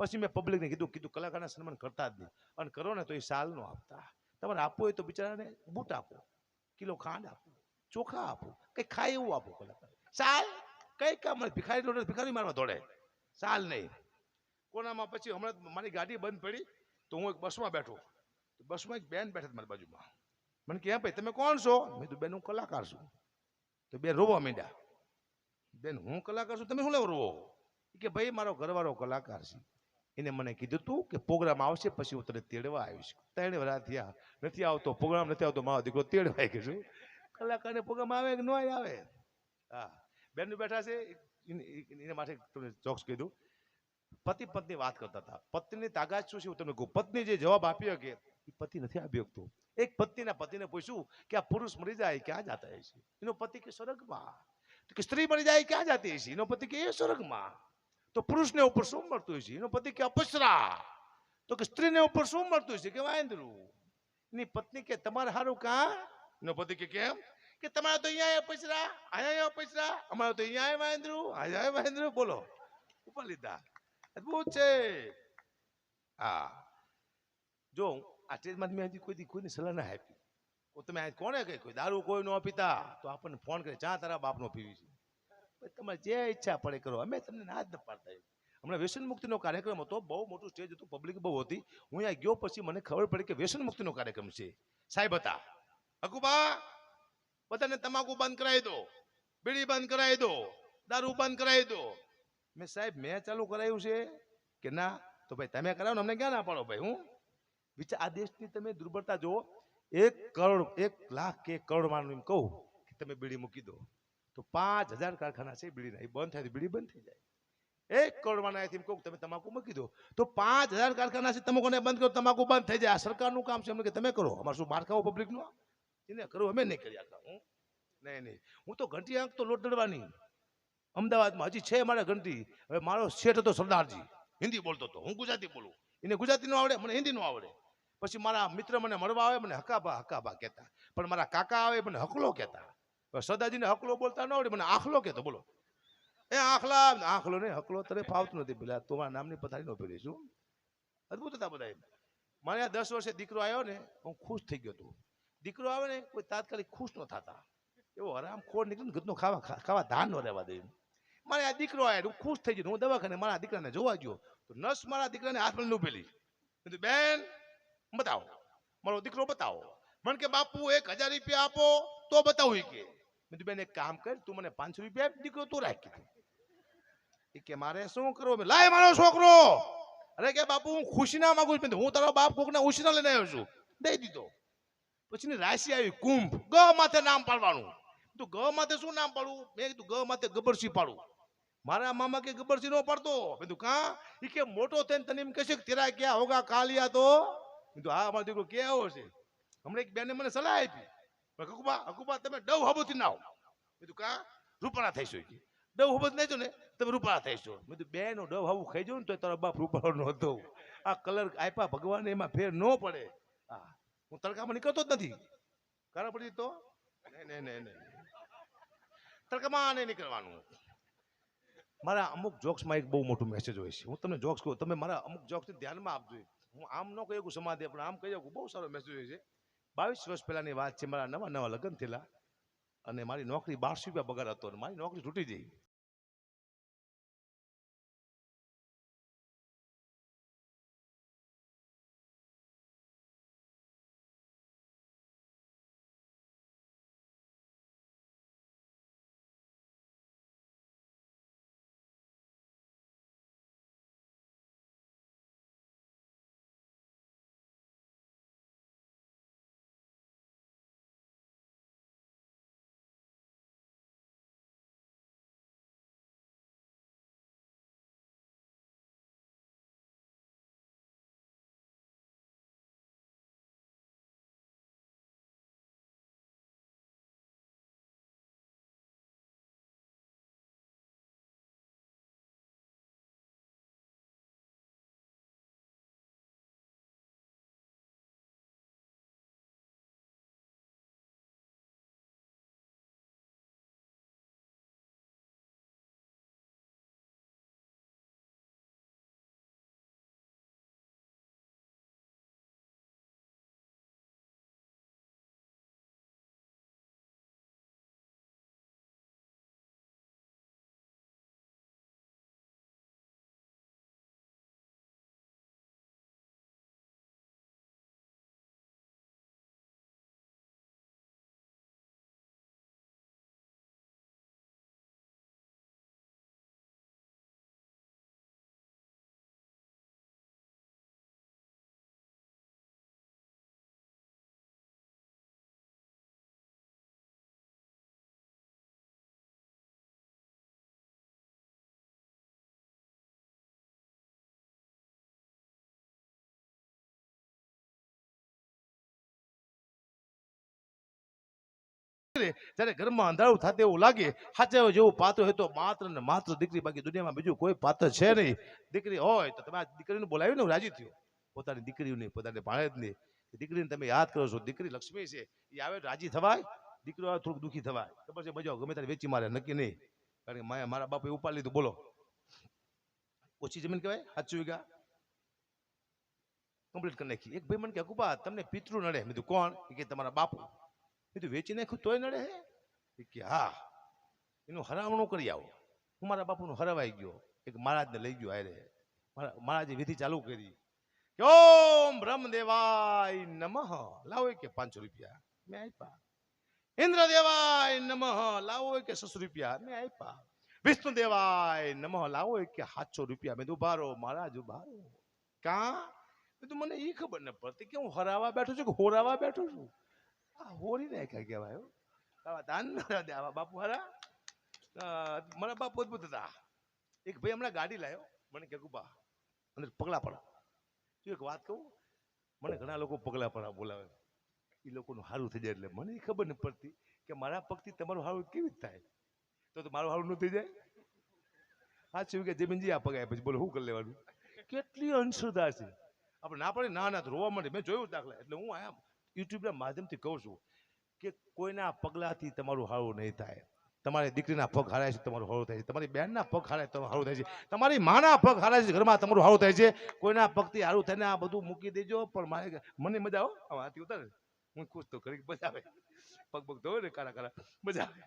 પછી મેં પબ્લિકને કીધું કલાકારના સન્માન કરતા જ નહીં, અને કરો ને તો એ સાલ નો આપતા. તમારે આપવું હોય તો બિચારાને બૂટ આપો, કિલો ખાંડ આપો, ચોખા આપો, કંઈ ખાય એવું આપો. કલાકાર સાલ કઈ કામ મળે? ભિખારી મારવા દોડે, સાલ નહીં. કોનામાં પછી હમણાં મારી ગાડી બંધ પડી તો હું એક બસમાં બેઠો, બસમાં એક બેન બેઠા મારી બાજુમાં. મને કે ભાઈ તમે કોણ છો? મેં કીધું બેન હું કલાકાર છું. તો બેન રોવા માંડ્યા. બેન હું કલાકાર છું, તમે શું લેવો રોવો? કે ભાઈ મારો ઘરવાળો કલાકાર છે, એને મને કીધું તું કે પ્રોગ્રામ આવશે પછી હું તને તેડવા આવીશ. 3 વાર થયા નથી આવતો, પ્રોગ્રામ નથી આવતો, મારો દીકરો તેડવા કે શું? કલાકારને પ્રોગ્રામ આવે કે ન આવે? હા, બેન બેઠા છે, એના માટે તમને જોક્સ કીધું. પતિ પત્ની વાત કરતા હતા. પત્નીની તાકાત શું છે હું તમને કહું. પત્ની જે જવાબ આપી શકે એ પતિ નથી આપી શકતો. એક પત્નીના પતિને પૂછ્યું કે આ પુરુષ મરી જાય ક્યાં જતા હશે? એનો પતિ કે સ્વર્ગમાં. તો કે સ્ત્રી મરી જાય ક્યાં જતી હશે? એનો પતિ કે એ સ્વર્ગમાં. તો પુરુષને ઉપર શું મળતું હશે? એનો પતિ કે અપસરા. તો કે સ્ત્રીને ઉપર શું મળતું હશે? કે વાંદરું. એની પત્ની કે તમારે સારું કાં? એનો પતિ કે કેમ? કે તમારે તો અહીંયા અપસરા, અહીંયા અપસરા, અમારે તો અહીંયા વાંદરું, અહીંયા વાંદરું. બોલો, ઉપર લીધા. અદભુત છે. હા, જો આ સ્ટેજમાં મેં હજી કોઈની સલાહ ના આપી. તમે કોને કહે કોઈ દારૂ કોઈ ન પીતા તો આપણને ફોન કરે, ચા તારા બાપનો પીવી છે, તમારે જે ઈચ્છા પડે કરો, અમે તમને ના જ ન પાડતા. હમણાં વ્યસન મુક્તિનો કાર્યક્રમ હતો, બહુ મોટું સ્ટેજ હતું, પબ્લિક બહુ હતી. હું અહીંયા ગયો પછી મને ખબર પડી કે વ્યસન મુક્તિનો કાર્યક્રમ છે. સાહેબ હતા, અકુબા બધાને તમાકુ બંધ કરાવી દો, બીડી બંધ કરાવી દો, દારૂ બંધ કરાવી દો. મેં સાહેબ મેં ચાલુ કરાયું છે કે ના? તો ભાઈ તમે કરાવો ને, અમને ક્યાં ના પાડો ભાઈ. હું વિચાર આ દેશની તમે દુર્બળતા જુઓ. 1 કરોડ 1 લાખ કે 1 કરોડ માનું એમ કહું કે તમે બીડી મૂકી દો તો 5000 કારખાના છે બીડીના, એ બંધ થાય તો બીડી બંધ થઈ જાય. 1 કરોડ માના એમ કહું તમે તમાકુ મૂકી દો તો 5000 કારખાના છે, તમાકુને બંધ કરો, તમાકુ બંધ થઈ જાય. આ સરકારનું કામ છે, એમ કે તમે કરો. અમારે શું માર ખાવો પબ્લિકનો? એને કરો, અમે નહીં કરી આખા. હું નહીં, હું તો ઘંટી આંખ તો લોટ દડવાની. અમદાવાદમાં હજી છે મારે ઘંટી. હવે મારો શેઠ હતો સરદારજી, હિન્દી બોલતો હતો, હું ગુજરાતી બોલું. એને ગુજરાતી ન આવડે, મને હિન્દી ન આવડે. પછી મારા મિત્ર મને મળવા આવે, મને હકાબા હકાબા કહેતા, પણ મારા કાકા આવે મને હકલો કહેતા. સરદારજીને હકલો બોલતા ન આવડે, મને આખલો કહેતો. બોલો, એ આખલા, આખલો નહીં હકલો તને ફાવતું નથી. પેલા તમારા નામની પથારી ન પેલી શું અદભુત હતા બધા. મારે 10 વર્ષે દીકરો આવ્યો ને, હું ખુશ થઈ ગયો હતો. દીકરો આવે ને કોઈ તાત્કાલિક ખુશ ન થતા, એવો હરામ ખોર નીકળે ને, ઘરનું ખાવા ધાન ન રહેવા દે. મારે આ દીકરો આવ્યો, હું ખુશ થઈ ગયો. હું દવાખાને મારા દીકરાને જોવા ગયો તો નર્સ મારા દીકરાને હાથમાં લૂપેલી. બેન બતાવો, મારો દીકરો બતાવો. મને કે બાપુ 1000 રૂપિયા આપો તો બતાવું. કે મેં બેન એક કામ કર, તું મને 500 રૂપિયા આપ, દીકરો તું રાખી દે. એ કે મારે શું કરવું? લાય મારો છોકરો. અરે કે બાપુ હું ખુશી ના માંગુ છું, હું તારો બાપ કોકના ઉછીના લઈને આવ્યો છું. દઈ દીધો. પછીની રાશિ આવી કુંભ, ગ માથે નામ પાડવાનું. તું ગ માથે શું નામ પાડવું? મેં કીધું ગ માથે ગબ્બરસિંહ પાડું. મારા મામા કે ગબ્બરસિંહ નો પડતો. કીધું કા? એ કે મોટો થઈને તને એમ કહેશે કે તેરા ક્યાં હોગા કાલિયા. તો કીધું હા મારો દીકરો કેવો છે. હમણાં એક બેને મને સલાહ આપી, અકુબા તમે ડવ હબુથી નાવ. કીધું કા? રૂપાળા થઈશો. ડવ હબત નહીં છો ને તમે રૂપાળા થઈશો. મેં કીધું બેનો ડવ હવું ખાઈ જાવ ને તો તારો બાપ રૂપાળો ન હતો. આ કલર આપ્યા ભગવાન, એમાં ફેર ન પડે. હા, હું તડકામાં નીકળતો જ નથી. કારણ પડી તો નહીં, તડકામાં નહીં નીકળવાનું. મારા અમુક જોક્સમાં એક બહુ મોટું મેસેજ હોય છે. હું તમને જોક્સ કહું, તમે મારા અમુક જોક્સને ધ્યાનમાં આપજો. હું આમ ન કહી શકું સમાધિ, પણ આમ કહી શકું બહુ સારો મેસેજ હોય છે. 22 વર્ષ પહેલાની વાત છે. મારા નવા નવા લગ્ન થયેલા અને મારી નોકરી 1200 રૂપિયા પગાર હતો અને મારી નોકરી તૂટી ગઈ. જ્યારે ઘરમાં અંધારું થાતે એવું લાગે સાચે જેવું પાત્ર હોય તો માત્ર ને માત્ર દીકરી, બાકી દુનિયામાં બીજું કોઈ પાત્ર છે નહીં. દીકરી હોય તો તમે આ દીકરીને બોલાવીને હું રાજી થયો. પોતાની દીકરીઓને પોતાને ભાણેજને દીકરીને તમે યાદ કરો છો. દીકરી લક્ષ્મી છે, એ આવે રાજી થવાય, દીકરો આવે થોડુંક દુઃખી થવાય. ખબર છે મજા ગમે ત્યારે વેચી મારે નક્કી નહીં, કારણ કે મારા બાપે ઉપાડી લીધું. બોલો ઓછી જમીન કહેવાય 7 વીઘા કમ્પ્લીટ કરી નાખી. એક ભાઈ મને કે અકુબા તમને પિતૃ નડે. મેં કીધું કોણ? કે તમારા બાપુ. મેં કીધું વેચી નાખ્યું તોય નડે હે? કે હા, એનું હરાવણું કરી આવો. હું મારા બાપુનું હરાવાઈ ગયો. એક મહારાજને લઈ ગયો આરે. મહારાજે વિધિ ચાલુ કરી કે ઓમ બ્રહ્મદેવાય નમઃ, લાવો કે 500 રૂપિયા મેં આપ્યા. ઇન્દ્રદેવાય નમઃ, લાવો કે 600 રૂપિયા મેં આપ્યા. વિષ્ણુ દેવાય નમઃ, લાવો કે 700 રૂપિયા. મેં ઉભા રહો મહારાજ, ઉભા રહો. કાં? મેં મને એ ખબર ન પડતી કે હું હરાવા બેઠો છું કે હોરાવા બેઠો છું. આ હોરી નાખ્યા કહેવાય. દાન આવા બાપુ હારા. મારા બાપુ અદભુત હતા. એક ભાઈ હમણાં ગાડી લાવ્યો, મને કે ગુબા અંદર પગલા પડા. એક વાત કહું, મને ઘણા લોકો પગલા પડા બોલાવે, એ લોકોનું સારું થઈ જાય. એટલે મને ખબર ન પડતી કે મારા પગથી તમારું સારું કેવી રીતે થાય. તો મારું સારું ન થઈ જાય. સાચું કે જમીનજી આ પગાય પછી બોલો શું કરી લેવાનું. કેટલી અંધશ્રદ્ધા છે. આપણે ના પડે ના રોવા માંડે. મેં જોયું દાખલા. એટલે હું આ યુટ્યુબના માધ્યમથી કહું છું કે કોઈના પગલાથી તમારું સારું નહીં થાય. તમારી દીકરીના પગ હારાય છે તમારું સારું થાય છે. તમારી બહેનના પગ હારાય તમારું સારું થાય છે. તમારી માના પગ હારાય છે ઘરમાં તમારું સારું થાય છે. કોઈના પગથી સારું થઈને આ બધું મૂકી દેજો. પણ મારે મને મજા આવો આથી ઉતારે હું ખુશ તો કરી મજા આવે. પગ પગ ધોવે ને કારા કારા મજા આવે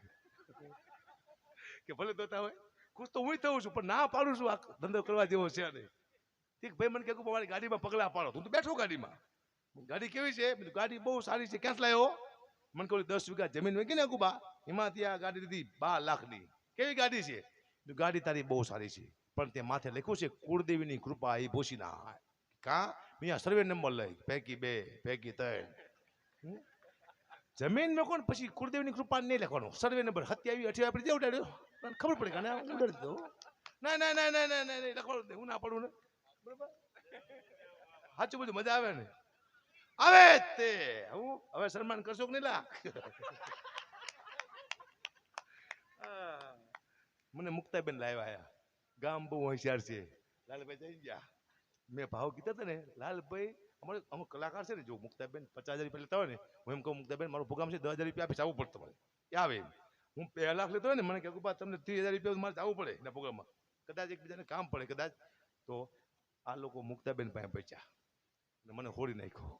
કે ભલે ધોતા હોય. ખુશ તો હું થઉં છું, પણ ના પાડું છું. આ ધંધો કરવા જેવો છે નહીં. એક ભાઈ મને કહ્યું મારી ગાડીમાં પગલા પાડો. હું તો બેઠો ગાડીમાં. ગાડી કેવી છે? ગાડી બહુ સારી છે. ક્યાં લાવ્યો? મને કહ્યું 10 વીઘા જમીન વેચી ને ગુબા, એમાંથી આ ગાડી લીધી 12 લાખની. કેવી ગાડી છે? ગાડી તારી બહુ સારી છે, પણ તે માથે લખ્યું છે કુળદેવીની કૃપા એ ભૂસી ના. કાં? અહીંયા સર્વે નંબર લઈ પૈકી 2 પૈકી 3 જમીન કોણ પછી કુળદેવીની કૃપા નહીં લખવાનું. સર્વે નંબર 27 28 આપણે જે ઉડાડ્યો ખબર પડે કે ઉડાડી દો. ના ના ના ના ના ના લખવાનું હું ના પડું ને. બરોબર સાચું બધું મજા આવે ને. આવે તે હું હવે સન્માન કરશો કે નહીં લા? મને મુક્તાબેન લાવ્યા. ગામ બહુ હોશિયાર છે. લાલભાઈ જઈ ગયા. મેં ભાવ કીધા હતા ને, લાલભાઈ અમારે અમુક કલાકાર છે ને, જો મુક્તાબેન 50,000 રૂપિયા લેતા હોય ને, હું એમ કહું મુક્તાબેન મારો પ્રોગ્રામ છે 10,000 રૂપિયા આપીશ, આવવું પડે તમારે. એ આવે. હું 2 લાખ લેતો હોય ને, મને કહું તમને 30,000 રૂપિયા મારે આવવું પડે એના પ્રોગ્રામમાં. કદાચ એકબીજાને કામ પડે કદાચ. તો આ લોકો મુક્તાબેન પાસે પહોંચ્યા ને મને હોળી નાખ્યો.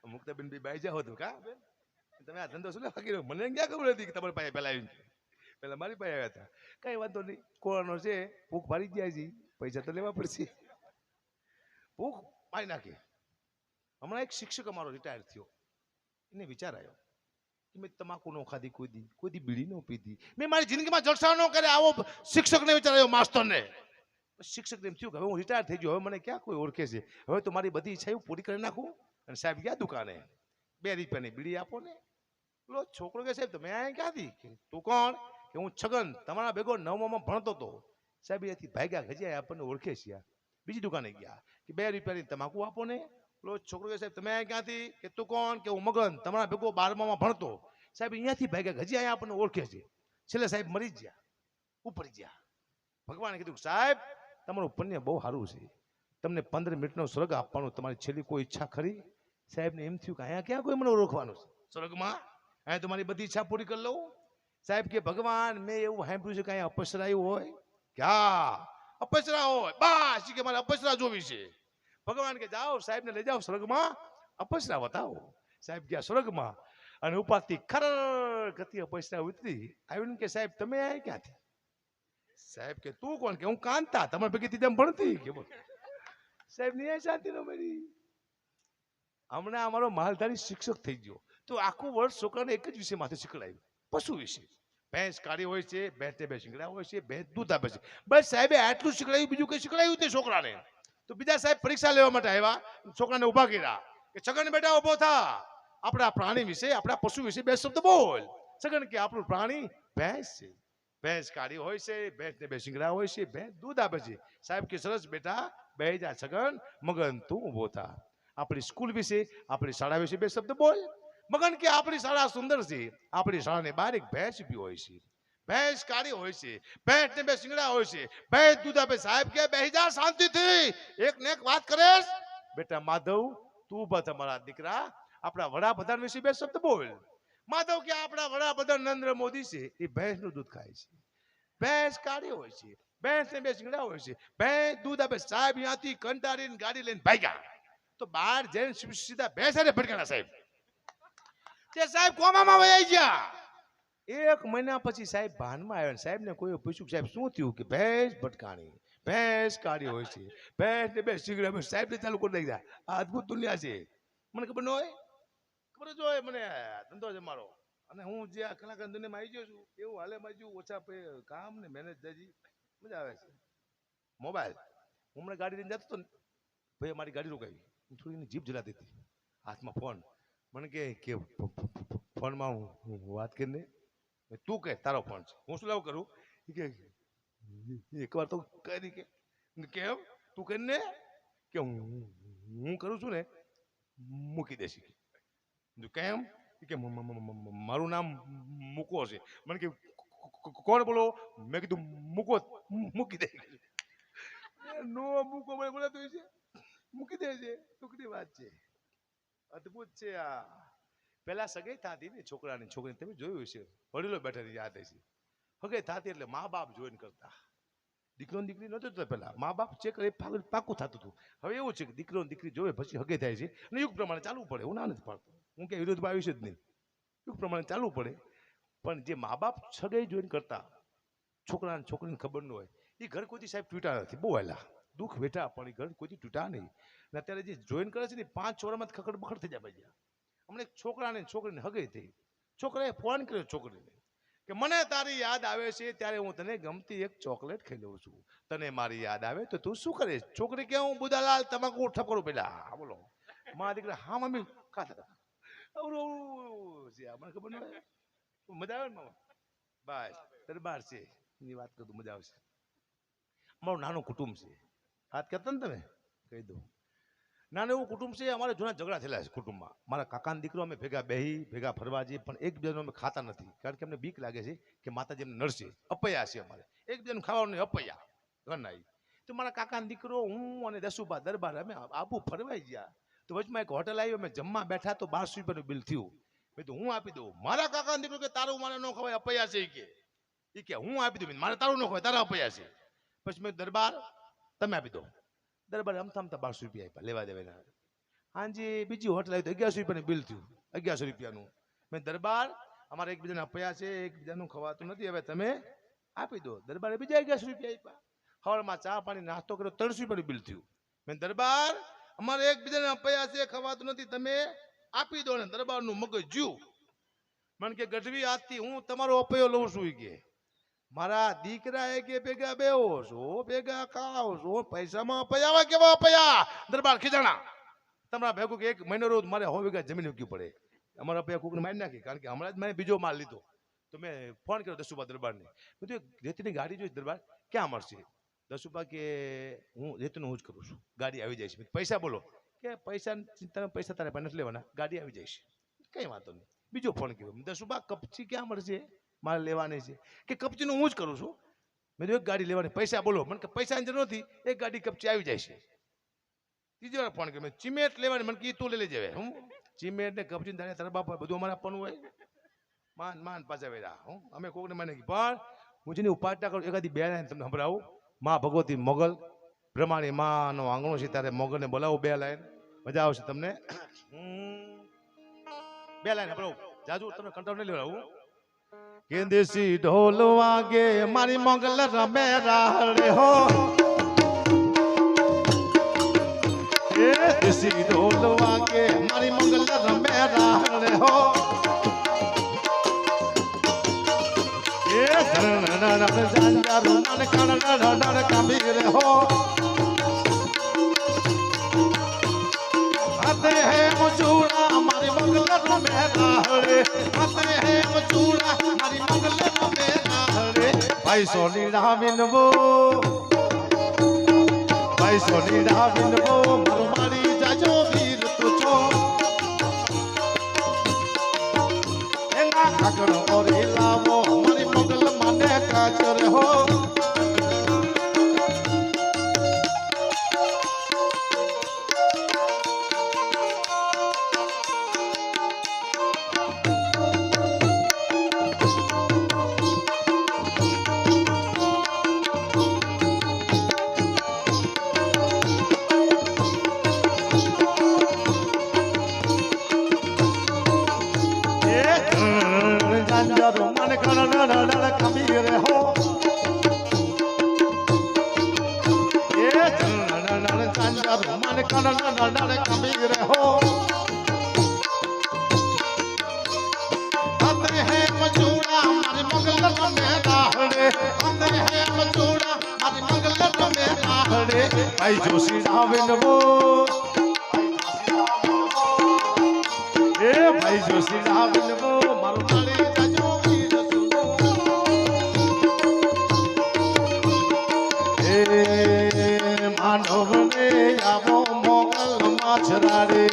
મુક્તાબેન બી બાઈ જાઓ તો કા બેન તમે આ ધંધો શું ફાકી રહ્યો મને ક્યાં ખબર હતી કે તમારી પાસે પેલા આવીને પેલા મારી પાસે આવ્યા હતા કઈ વાંધો નહીં કોરોનો છે ભૂખ ભારી જાય છે પૈસા તો લેવા પડશે ભૂખ મારી નાખી હમણાં એક શિક્ષક અમારો રિટાયર થયો એને વિચાર આવ્યો કે મેં તમાકુ ન ખાધી કોઈ દી બીડી ન પીધી મેં મારી જિંદગીમાં જલસા ન કરે આવો શિક્ષકને વિચાર આવ્યો માસ્ટરને શિક્ષકને એમ થયું કે હવે હું રિટાયર થઈ ગયો હવે મને ક્યાં કોઈ ઓળખે છે હવે તો મારી બધી ઈચ્છા પૂરી કરી નાખું અને સાહેબ ગયા દુકાને 2 રૂપિયાની બીડી આપો ને પેલો છોકરો કે સાહેબ તમે અહીંયા ક્યાંથી તું કોણ કે હું છગન તમારા ભેગો 9માં ભણતો હતો સાહેબ અહીંયાથી ભાગ્યા ગજ્યા આપણને ઓળખે છે બીજી દુકાને ગયા કે 2 રૂપિયાની તમાકુ આપો ને પેલો છોકરો કે સાહેબ તમે અહીંયા ક્યાંથી કે તું કોણ કે હું મગન તમારા ભેગો 12માં ભણતો સાહેબ અહીંયાથી ભાગ્યા ગજ્યા આપણને ઓળખે છે છેલ્લે સાહેબ મરી જ ગયા ઉપડી ગયા ભગવાને કીધું સાહેબ તમારું પુણ્ય બહુ સારું છે તમને 15 મિનિટનો સ્વર્ગ આપવાનો તમારી છેલ્લી કોઈ ઈચ્છા ખરી સાહેબને એમ થયું કે અહીંયા ક્યાં કોઈ મને ઓળખવાનું છે સ્વર્ગમાં અહીંયા તમારી બધી ઈચ્છા પૂરી કરી લઉં સાહેબ કે ભગવાન મેં એવું સાંભળ્યું છે કે અહીંયા અપસરા હોય ક્યાં અપસરા હોય બસ કે મારે અપસરા જોવી છે ભગવાન કે જાઓ સાહેબને લઈ જાઓ સ્વર્ગમાં અપસરા બતાવો સાહેબ ગયા સ્વર્ગમાં અને ઉપાસથી ખર ગતિ અપસરા ઉતરી આવીને કે સાહેબ તમે અહીંયા ક્યાંથી સાહેબ કે તું કોણ કે હું કાંતા તમારે ભેગી તેમ ભણતી કે સાહેબ ની શાંતિ નો મળી હમણાં અમારો માલધારી શિક્ષક થઈ ગયો તો આખું વર્ષ છોકરાને એક જ વિષય માથે શીખડાયું પશુ વિશે ભેંસ કાળી હોય છે ભેંસને 2 શિંગડા હોય છે ભેંસ દૂધ આપે છે બસ સાહેબે આટલું શીખડાયું બીજું કઈ શીખડાયું તે છોકરાને તો બીજા સાહેબ પરીક્ષા લેવા માટે આવ્યા છોકરાને ઉભા કર્યા કે છગન બેટા ઉભો થા આપણા પ્રાણી વિશે આપણા પશુ વિશે 2 શબ્દ બોલ છગન કે આપણું પ્રાણી ભેંસ છે ભેંસ કાળી હોય છે ભેંસને 2 શિંગડા હોય છે ભેંસ દૂધ આપે છે સાહેબ કે સરસ બેટા બે જા છગન મગન તું ઉભો થા આપણી સ્કૂલ વિશે આપણી શાળા વિશે 2 શબ્દ બોલ મગન કે આપણી શાળા સુંદર છે આપણી શાળાની બહાર એક ભેંસ બી હોય છે ભેંસ કાળી હોય છે ભેંસને 2 શિંગડા હોય છે ભેંસ દૂધ આપે સાહેબ કે બેહી જા શાંતિથી એક ને એક વાત કરેશ બેટા માધવ તું ઉભા તમારા દીકરા આપણા વડાપ્રધાન વિશે 2 શબ્દ બોલ માધવ કે આપણા વડાપ્રધાન નરેન્દ્ર મોદી છે એ ભેંસનું દૂધ ખાય છે ભેંસ કાળી હોય છે ભેંસને 2 શિંગડા હોય છે ભેંસ દૂધ આપે સાહેબ ત્યાંથી કંટાળીને ગાડી લઈને ભાગ્યા તો બહાર જઈને સીધા ભેંસ સાથે ભટકાણા સાહેબ તે સાહેબ કોમામાં વહી ગયા 1 મહિના પછી સાહેબ ભાનમાં આવ્યા સાહેબને કોઈ પૂછ્યું સાહેબ શું થયું કે ભેંસ ભટકાણી ભેંસ કાળી હોય છે ભેંસને 2 શિંગડા સાહેબને ચાલુ કરી દઈ ગયા આ અદભુત દુનિયા છે મને ખબર ન હોય ખબર જ હોય મને ધંધો છે મારો અને હું જે આ કલાકાર દુનિયામાં આવી ગયો છું એવું હાલે બાજુ ઓછા કામ ને મહેનત જાજી મજા આવે છે મોબાઈલ હું હમણાં ગાડી લઈને જતો હતો ને ભાઈ મારી ગાડી રોકાવી થોડી જીભ જલાતી હતી હાથમાં ફોન મને કે ફોનમાં હું વાત કરીને તું કે તારો ફોન છે હું શું લાવ કરું કે એકવાર તો કરી કેમ તું કરીને કે હું કરું છું ને મૂકી દેશી કેમ કે મારું નામ મૂકો છે મને કે કોણ બોલો મેં કીધું મૂકો મૂકી દે નો મૂકો મને બોલાતું છે મૂકી દે છે ટુકડી વાત છે અદભુત છે આ પેલા સગાઈ થતી ને છોકરાની છોકરી તમે જોયું છે વડીલો બેઠા યાદ છે સગાઈ થતી એટલે મા બાપ જોઈને કરતા દીકરો દીકરી નતો થતો પેલા મા બાપ ચેક કરે પાકું થતું હતું હવે એવું છે કે દીકરો દીકરી જોવે પછી હગે થાય છે અને યુગ પ્રમાણે ચાલવું પડે હું ના નથી પાડતો હું કે વિરોધમાં આવીશ જ નહીં યુગ પ્રમાણે ચાલવું પડે પણ જે મા બાપ સગાઈ જોઈને કરતા છોકરાને છોકરીને ખબર ન હોય એ ઘર કોઈથી સાહેબ તૂટા નથી બહુ વહેલા દુઃખ વેઠા પણ એ ઘર કોઈથી તૂટા નહીં અને અત્યારે જે જોઈન કરે છે ને 5 છોકરામાં ખખડ બખડ થઈ જાય ભાઈ હમણાં એક છોકરાને છોકરીને હગાઈ થઈ છોકરાએ ફોન કર્યો છોકરીને કે મને તારી યાદ આવે છે ત્યારે હું તને ગમતી એક ચોકલેટ ખાઈ લઉં છું તને મારી યાદ આવે તો તું શું કરે છોકરી કે હું બુદાલાલ તમાકુ ઠપકરું પેલા બોલો મારા દીકરા હા મમ્મી ખાતા મને ખબર ન હોય મજા આવે ને મામા બસ દરબાર છે એની વાત કરું મજા આવશે અમારું નાનું કુટુંબ છે વાત કરતા ને તમે કહી દઉં નાનું એવું કુટુંબ છે અમારે જૂના ઝઘડા થયેલા છે કુટુંબમાં મારા કાકાના દીકરો અમે ભેગા ફરવા જઈએ પણ એકબીજાનું અમે ખાતા નથી કારણ કે અમને બીક લાગે છે કે માતાજી અમને નડશે અપૈયા છે અમારે એકબીજાનું ખાવાનું નહીં અપૈયા ઘરના તો મારા કાકાનો દીકરો હું અને દસુબા દરબાર અમે આબુ ફરવાઈ ગયા તો વચમાં એક હોટલ આવી અમે જમવા બેઠા તો 1200 રૂપિયાનું બિલ થયું મેં તો હું આપી દઉં મારા કાકાનો દીકરો કે તારું મારે ન ખવાય અપૈયા છે કે હું આપી દઉં મારે તારું ન ખવાય તારા અપૈયા છે પછી મેં દરબાર તમે આપી દો દરબાર અમથા 1200 રૂપિયા આપ્યા લેવા દેવાના હાજી બીજી હોટલ આવી તો 1100 રૂપિયાનું બિલ થયું, 1100 રૂપિયાનું. મેં દરબાર અમારે એકબીજાને અપયા છે, એકબીજાનું ખવાતું નથી, હવે તમે આપી દો. દરબારે બીજા 1100 રૂપિયા આપ્યા. હવારમાં ચા પાણી નાસ્તો કર્યો, 300 રૂપિયાનું બિલ થયું. મેં દરબાર અમારે એકબીજાને અપયા છે, ખવાતું નથી, તમે આપી દો. ને દરબારનું મગજ જ્યું. મને કે ગઢવી આજથી હું તમારો અપયો લઉં છું. ઈ કે મારા દીકરા એ કે ભેગા બેહો છો, ભેગા ખાઓ છો, પૈસામાં અપયા કેવા અપયા. દરબાર ખીજાણા. તમારા ભેગું કે 1 મહિનો રોજ મારે 100 વીઘા જમીન મૂકવી પડે. અમારા અપયા કોકને મારી નાખી, કારણ કે હમણાં જ મેં બીજો માલ લીધો. તો મેં ફોન કર્યો દસુભા દરબારને. મેં કીધું રેતીની ગાડી જોઈશ દરબાર, ક્યાં મળશે? દસુભા કે હું રેતીનું હું જ કરું છું, ગાડી આવી જાય છે. પૈસા બોલો. કે પૈસા ચિંતા, પૈસા તારે પાસે નથી લેવાના, ગાડી આવી જાય છે. કઈ વાંધો નહીં. બીજો ફોન કર્યો, દસુભા કપચી ક્યાં મળશે, મારે લેવાની છે. કે કપચીનું હું જ કરું છું. મેં એક ગાડી લેવાની, પૈસા બોલો. મને કે પૈસાની જરૂર નથી, એક ગાડી કપચી આવી જાય છે. ત્રીજી વાર ફોન કર્યો, મેં ચિમેટ લેવાની. મને કીધું તું લઈ લેજે. હું ચિમેટ ને કપચી ને તારા બાપ બધું અમારે આપવાનું હોય. માન પાછા વેરા હું અમે કોકને માને પણ હું જેની ઉપાસના કરું એકાદી બે લાઈન તમને સંભળાવું. માં ભગવતી મોગલ બ્રહ્માની માનો આંગણો છે, ત્યારે મોગલને બોલાવું 2 લાઈન, મજા આવશે તમને. 2 લાઈન સંભળાવું, જાજુ તમને કંટાળ નહીં લેવડાવું. કે દેશી ઢોલ વાગે મારી મોગલ રમે રાહડે હો, દેશી ઢોલ વાગે મારી મોગલ રમે રાહડે હો. કબીર હો આતે હે મચૂડા મારી મોગલ રમે રાહડે, આતે હે મચૂડા મારી મોગલ રમે રાહડે. ભાઈ સોની રાવિનવો, ભાઈ સોની રાવિનવો, મારું મારી જાજો વીર તુજો. એના કાકડો ઓરી લાવો મારી મોગલ મને કાચર હો. मन कबीर हो मन कबीर हो. आते हैं मचूड़ा हमारी मंगल में राहड़े, आते हैं मचूड़ा हमारी मंगल में राहड़े. भाई जोशी राविनवो, भाई जोशी राविनवो, मारो मारी जाजो वीर सुनो. मानव ने आवो मोगल माछराड़े,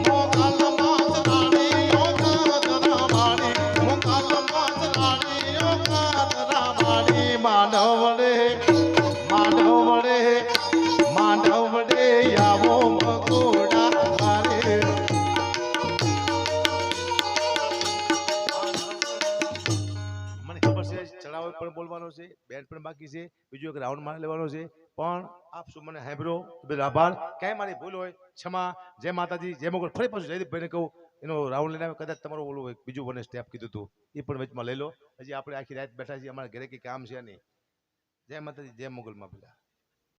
मोगल माछराड़ी ओ कादरावाड़ी, मोगल माछराड़ी ओ कादरावाड़ी. मानव रे मानव रे आवो મકોડા મારે. મને ખબર છે ચડાવ પણ બોલવાનો છે, બેન્ડ પણ બાકી છે, બીજો એક રાઉન્ડ મારે લેવાનો છે, પણ આપ શું મને સાંભળો આભાર. ક્યાંય મારી ભૂલ હોય ક્ષમા. જય માતાજી, જય મોગલ. ફરી પાછું જયદીપભાઈને કહું એનો રાઉન્ડ લઈને આવે, કદાચ તમારો ઓલું બીજું મને સ્ટેપ કીધું હતું એ પણ વચમાં લઈ લો. હજી આપણે આખી રાત બેઠા છીએ, અમારા ઘરે કંઈ કામ છે નહીં. જય માતાજી, જય મોગલમાં પેલા